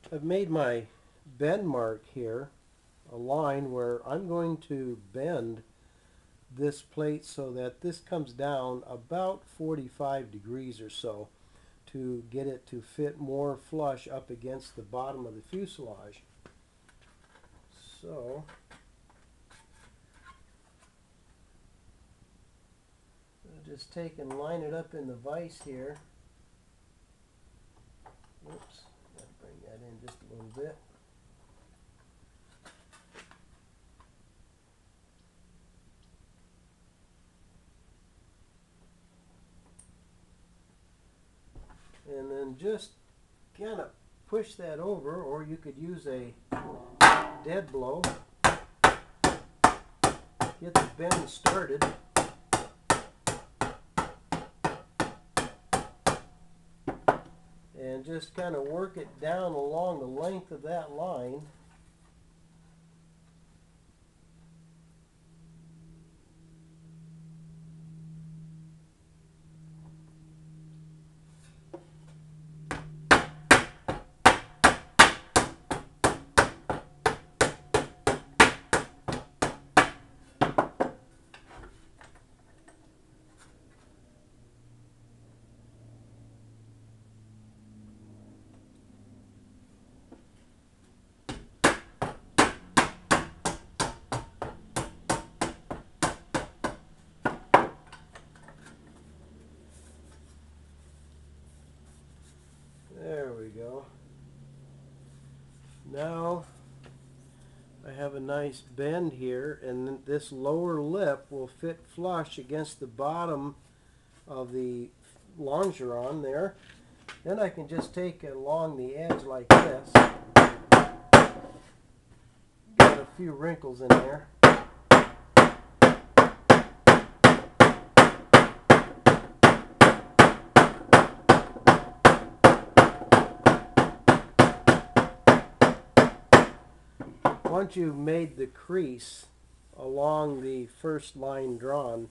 I've made my bend mark here, a line where I'm going to bend this plate so that this comes down about 45 degrees or so to get it to fit more flush up against the bottom of the fuselage. So I'll just take and line it up in the vise here. Whoops, gotta bring that in just a little bit. And then just kind of push that over, or you could use a dead blow. Get the bend started. And just kind of work it down along the length of that line. There we go. Now I have a nice bend here, and this lower lip will fit flush against the bottom of the longeron there. Then I can just take it along the edge like this. Got a few wrinkles in there. Once you've made the crease along the first line drawn,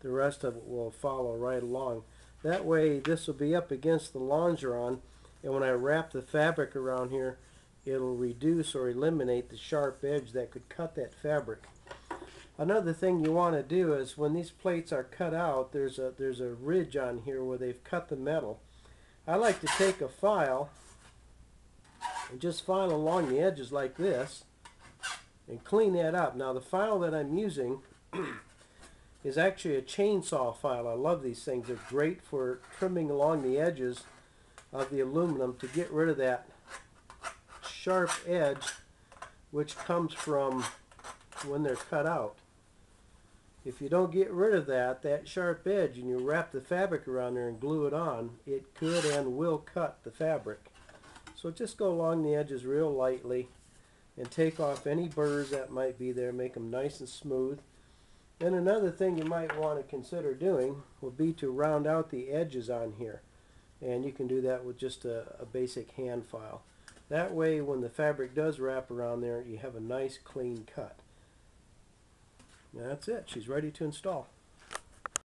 the rest of it will follow right along. That way this will be up against the longeron, and when I wrap the fabric around here, it'll reduce or eliminate the sharp edge that could cut that fabric. Another thing you want to do is when these plates are cut out, there's a ridge on here where they've cut the metal. I like to take a file and just file along the edges like this and clean that up. Now the file that I'm using is actually a chainsaw file. I love these things. They're great for trimming along the edges of the aluminum to get rid of that sharp edge which comes from when they're cut out. If you don't get rid of that sharp edge, and you wrap the fabric around there and glue it on, it could and will cut the fabric. So just go along the edges real lightly and take off any burrs that might be there, make them nice and smooth. And another thing you might want to consider doing would be to round out the edges on here. And you can do that with just a basic hand file. That way when the fabric does wrap around there, you have a nice clean cut. That's it. She's ready to install.